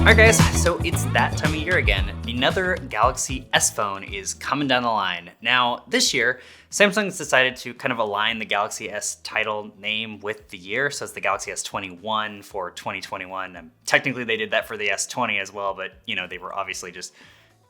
Alright guys, so it's that time of year again. Another Galaxy S phone is coming down the line. Now, this year, Samsung's decided to kind of align the Galaxy S title name with the year, so it's the Galaxy S21 for 2021. Technically they did that for the S20 as well, but they were obviously just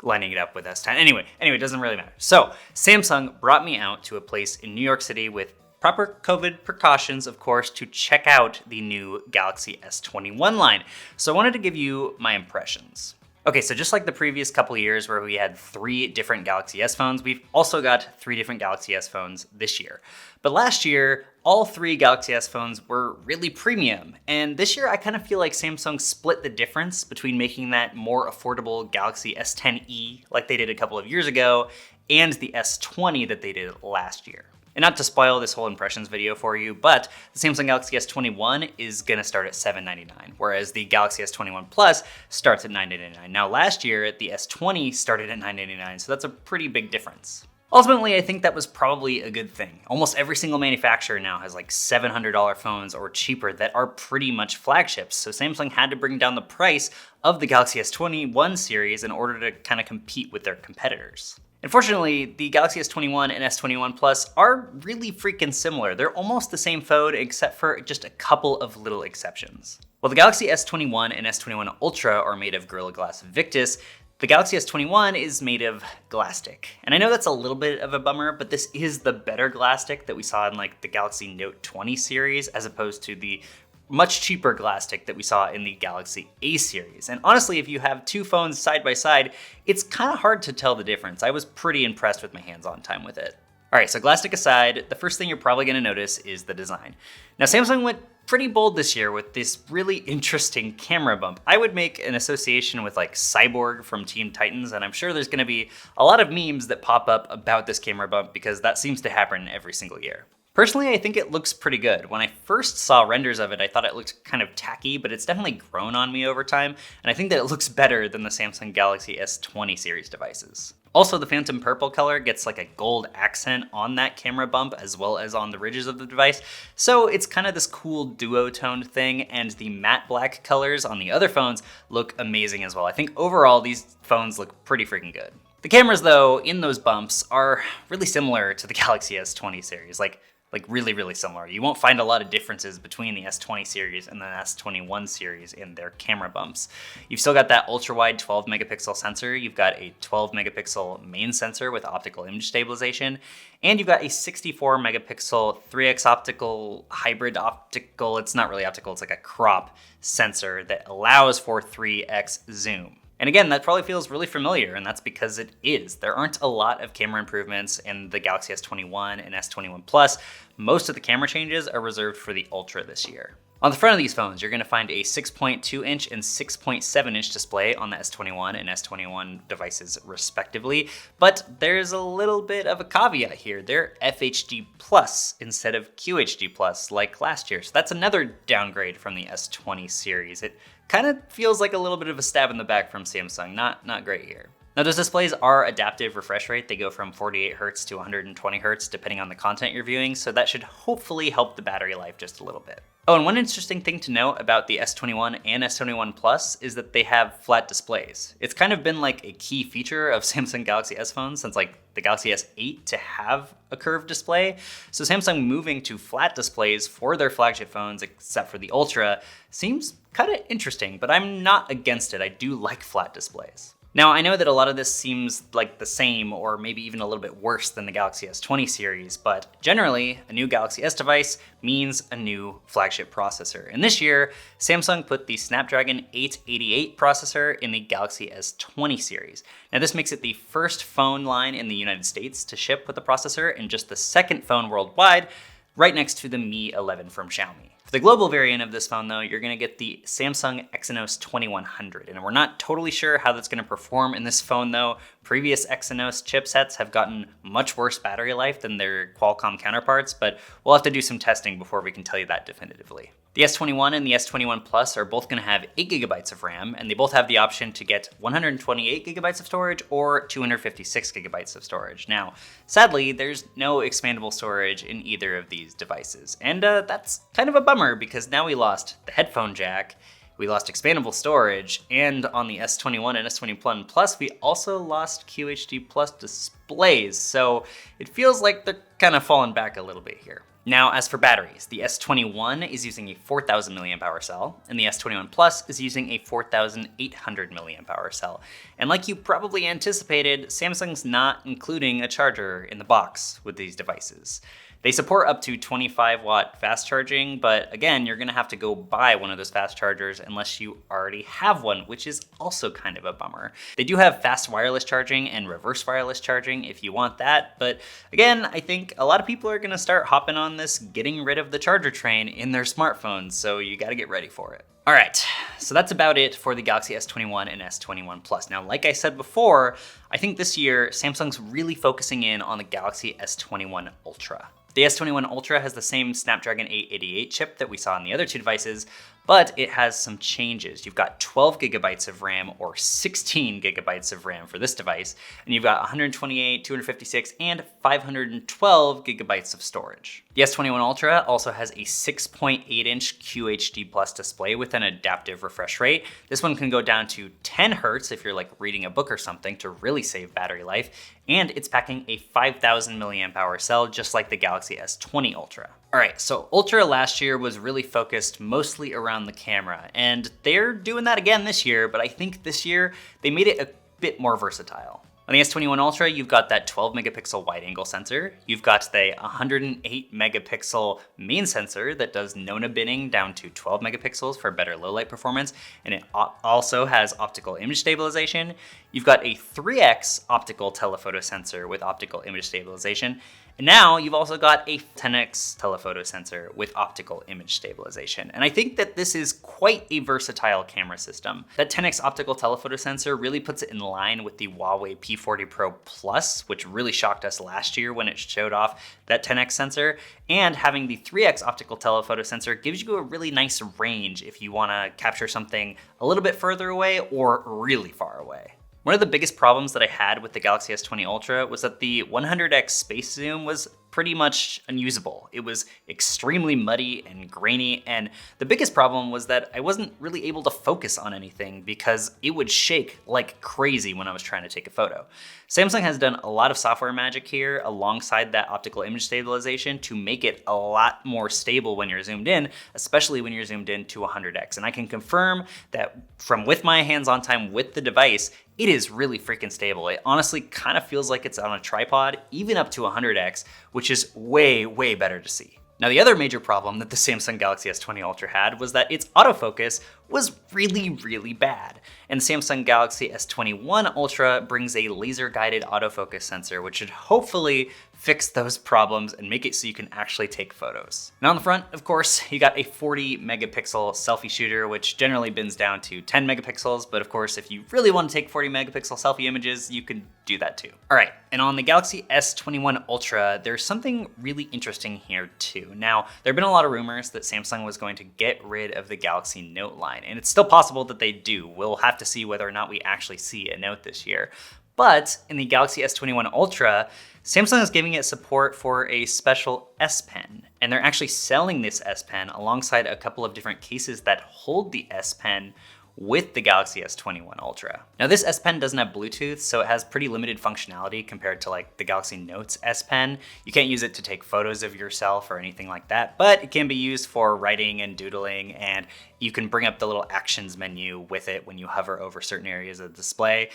lining it up with S10. Anyway, it doesn't really matter. So, Samsung brought me out to a place in New York City with proper COVID precautions, of course, to check out the new Galaxy S21 line. So I wanted to give you my impressions. Okay, so just like the previous couple of years where we had 3 different Galaxy S phones, we've also got 3 different Galaxy S phones this year. But last year, all 3 Galaxy S phones were really premium. And this year, I kind of feel like Samsung split the difference between making that more affordable Galaxy S10e, like they did a couple of years ago, and the S20 that they did last year. And not to spoil this whole impressions video for you, but the Samsung Galaxy S21 is gonna start at $799, whereas the Galaxy S21 Plus starts at $999. Now last year, the S20 started at $999, so that's a pretty big difference. Ultimately, I think that was probably a good thing. Almost every single manufacturer now has like $700 phones or cheaper that are pretty much flagships, so Samsung had to bring down the price of the Galaxy S21 series in order to kind of compete with their competitors. Unfortunately, the Galaxy S21 and S21 Plus are really freaking similar. They're almost the same phone except for just a couple of little exceptions. While the Galaxy S21 and S21 Ultra are made of Gorilla Glass Victus, the Galaxy S21 is made of Glastic. And I know that's a little bit of a bummer, but this is the better Glastic that we saw in like the Galaxy Note 20 series as opposed to the much cheaper Glastic that we saw in the Galaxy A series. And honestly, if you have 2 phones side by side, it's kind of hard to tell the difference. I was pretty impressed with my hands-on time with it. All right, so Glastic aside, the first thing you're probably gonna notice is the design. Now, Samsung went pretty bold this year with this really interesting camera bump. I would make an association with like Cyborg from Teen Titans, and I'm sure there's gonna be a lot of memes that pop up about this camera bump because that seems to happen every single year. Personally, I think it looks pretty good. When I first saw renders of it, I thought it looked kind of tacky, but it's definitely grown on me over time, and I think that it looks better than the Samsung Galaxy S20 series devices. Also, the Phantom Purple color gets like a gold accent on that camera bump as well as on the ridges of the device, so it's kind of this cool duo-toned thing, and the matte black colors on the other phones look amazing as well. I think overall, these phones look pretty freaking good. The cameras, though, in those bumps are really similar to the Galaxy S20 series, like really, really similar. You won't find a lot of differences between the S20 series and the S21 series in their camera bumps. You've still got that ultra-wide 12 megapixel sensor, you've got a 12 megapixel main sensor with optical image stabilization, and you've got a 64 megapixel 3x optical hybrid optical, it's not really optical, it's like a crop sensor that allows for 3x zoom. And again, that probably feels really familiar, and that's because it is. There aren't a lot of camera improvements in the Galaxy S21 and S21 Plus. Most of the camera changes are reserved for the Ultra this year. On the front of these phones, you're gonna find a 6.2-inch and 6.7-inch display on the S21 and S21 devices respectively, but there's a little bit of a caveat here. They're FHD Plus instead of QHD Plus like last year, so that's another downgrade from the S20 series. It kind of feels like a little bit of a stab in the back from Samsung, not great here. Now, those displays are adaptive refresh rate. They go from 48 Hz to 120 Hz depending on the content you're viewing, so that should hopefully help the battery life just a little bit. Oh, and one interesting thing to note about the S21 and S21 Plus is that they have flat displays. It's kind of been like a key feature of Samsung Galaxy S phones since like the Galaxy S8 to have a curved display. So Samsung moving to flat displays for their flagship phones, except for the Ultra, seems kind of interesting, but I'm not against it. I do like flat displays. Now, I know that a lot of this seems like the same or maybe even a little bit worse than the Galaxy S20 series, but generally, a new Galaxy S device means a new flagship processor. And this year, Samsung put the Snapdragon 888 processor in the Galaxy S20 series. Now, this makes it the first phone line in the United States to ship with the processor and just the second phone worldwide, right next to the Mi 11 from Xiaomi. For the global variant of this phone though, you're gonna get the Samsung Exynos 2100, and we're not totally sure how that's gonna perform in this phone though. Previous Exynos chipsets have gotten much worse battery life than their Qualcomm counterparts, but we'll have to do some testing before we can tell you that definitively. The S21 and the S21 Plus are both gonna have 8GB of RAM, and they both have the option to get 128GB of storage or 256GB of storage. Now, sadly, there's no expandable storage in either of these devices, and that's kind of a bummer because now we lost the headphone jack we lost expandable storage, and on the S21 and S21 Plus, we also lost QHD Plus displays, so it feels like they're kind of falling back a little bit here. Now, as for batteries, the S21 is using a 4,000 milliamp hour cell, and the S21 Plus is using a 4,800 milliamp hour cell. And like you probably anticipated, Samsung's not including a charger in the box with these devices. They support up to 25-watt fast charging, but again, you're gonna have to go buy one of those fast chargers unless you already have one, which is also kind of a bummer. They do have fast wireless charging and reverse wireless charging if you want that, but again, I think a lot of people are gonna start hopping on this getting rid of the charger train in their smartphones, so you gotta get ready for it. All right, so that's about it for the Galaxy S21 and S21 Plus. Now, like I said before, I think this year, Samsung's really focusing in on the Galaxy S21 Ultra. The S21 Ultra has the same Snapdragon 888 chip that we saw on the other two devices, but it has some changes. You've got 12 gigabytes of RAM or 16 gigabytes of RAM for this device, and you've got 128, 256, and 512 gigabytes of storage. The S21 Ultra also has a 6.8-inch QHD Plus display with an adaptive refresh rate. This one can go down to 10 Hertz if you're like reading a book or something to really save battery life, and it's packing a 5,000 milliamp hour cell just like the Galaxy S20 Ultra. All right, so Ultra last year was really focused mostly around the camera, and they're doing that again this year, but I think this year they made it a bit more versatile. On the S21 Ultra, you've got that 12 megapixel wide angle sensor. You've got the 108 megapixel main sensor that does Nona binning down to 12 megapixels for better low light performance. And it also has optical image stabilization. You've got a 3x optical telephoto sensor with optical image stabilization. And now you've also got a 10x telephoto sensor with optical image stabilization. And I think that this is quite a versatile camera system. That 10x optical telephoto sensor really puts it in line with the Huawei P40 Pro Plus, which really shocked us last year when it showed off that 10x sensor. And having the 3x optical telephoto sensor gives you a really nice range if you wanna capture something a little bit further away or really far away. One of the biggest problems that I had with the Galaxy S20 Ultra was that the 100x space zoom was pretty much unusable. It was extremely muddy and grainy, and the biggest problem was that I wasn't really able to focus on anything because it would shake like crazy when I was trying to take a photo. Samsung has done a lot of software magic here alongside that optical image stabilization to make it a lot more stable when you're zoomed in, especially when you're zoomed in to 100x. And I can confirm that from with my hands-on time with the device, it is really freaking stable. It honestly kind of feels like it's on a tripod, even up to 100x, which is way, way better to see. Now, the other major problem that the Samsung Galaxy S20 Ultra had was that its autofocus was really, really bad. And Samsung Galaxy S21 Ultra brings a laser-guided autofocus sensor, which should hopefully fix those problems and make it so you can actually take photos. Now on the front, of course, you got a 40 megapixel selfie shooter, which generally bins down to 10 megapixels, but of course, if you really want to take 40 megapixel selfie images, you can do that too. All right, and on the Galaxy S21 Ultra, there's something really interesting here too. Now, there have been a lot of rumors that Samsung was going to get rid of the Galaxy Note line, and it's still possible that they do. We'll have to see whether or not we actually see a Note this year. But in the Galaxy S21 Ultra, Samsung is giving it support for a special S Pen, and they're actually selling this S Pen alongside a couple of different cases that hold the S Pen with the Galaxy S21 Ultra. Now this S Pen doesn't have Bluetooth, so it has pretty limited functionality compared to like the Galaxy Note's S Pen. You can't use it to take photos of yourself or anything like that, but it can be used for writing and doodling, and you can bring up the little actions menu with it when you hover over certain areas of the display.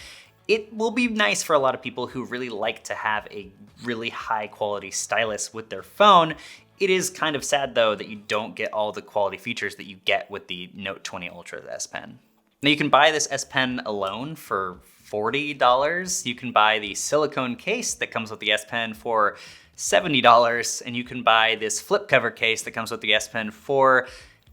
It will be nice for a lot of people who really like to have a really high quality stylus with their phone. It is kind of sad though that you don't get all the quality features that you get with the Note 20 Ultra S Pen. Now you can buy this S Pen alone for $40. You can buy the silicone case that comes with the S Pen for $70, and you can buy this flip cover case that comes with the S Pen for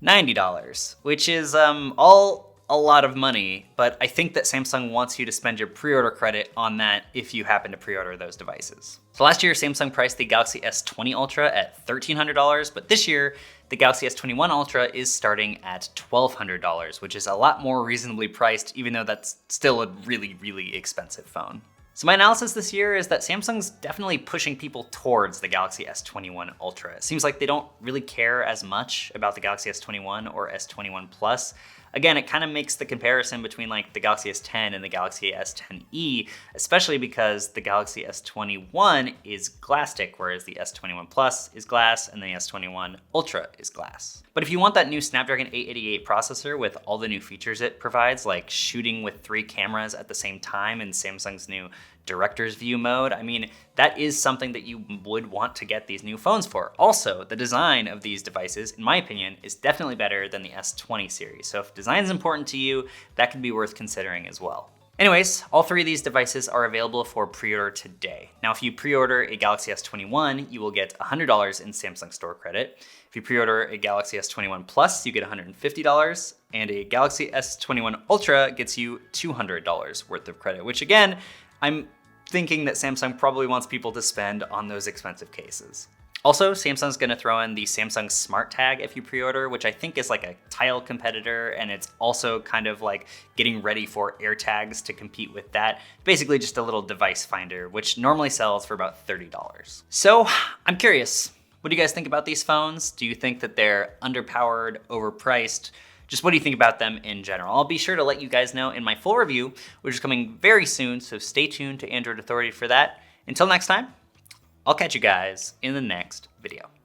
$90, which is all a lot of money, but I think that Samsung wants you to spend your pre-order credit on that if you happen to pre-order those devices. So last year, Samsung priced the Galaxy S20 Ultra at $1,300, but this year, the Galaxy S21 Ultra is starting at $1,200, which is a lot more reasonably priced, even though that's still a really, really expensive phone. So my analysis this year is that Samsung's definitely pushing people towards the Galaxy S21 Ultra. It seems like they don't really care as much about the Galaxy S21 or S21 Plus. Again, it kind of makes the comparison between like the Galaxy S10 and the Galaxy S10e, especially because the Galaxy S21 is glasstic, whereas the S21 Plus is glass and the S21 Ultra is glass. But if you want that new Snapdragon 888 processor with all the new features it provides, like shooting with 3 cameras at the same time in Samsung's new director's view mode, I mean, that is something that you would want to get these new phones for. Also, the design of these devices, in my opinion, is definitely better than the S20 series. So if design is important to you, that could be worth considering as well. Anyways, all 3 of these devices are available for pre-order today. Now, if you pre-order a Galaxy S21, you will get $100 in Samsung Store credit. If you pre-order a Galaxy S21 Plus, you get $150, and a Galaxy S21 Ultra gets you $200 worth of credit, which again, I'm thinking that Samsung probably wants people to spend on those expensive cases. Also, Samsung's gonna throw in the Samsung Smart Tag if you pre-order, which I think is like a Tile competitor, and it's also kind of like getting ready for AirTags to compete with that. Basically just a little device finder, which normally sells for about $30. So I'm curious, what do you guys think about these phones? Do you think that they're underpowered, overpriced? Just what do you think about them in general? I'll be sure to let you guys know in my full review, which is coming very soon, so stay tuned to Android Authority for that. Until next time, I'll catch you guys in the next video.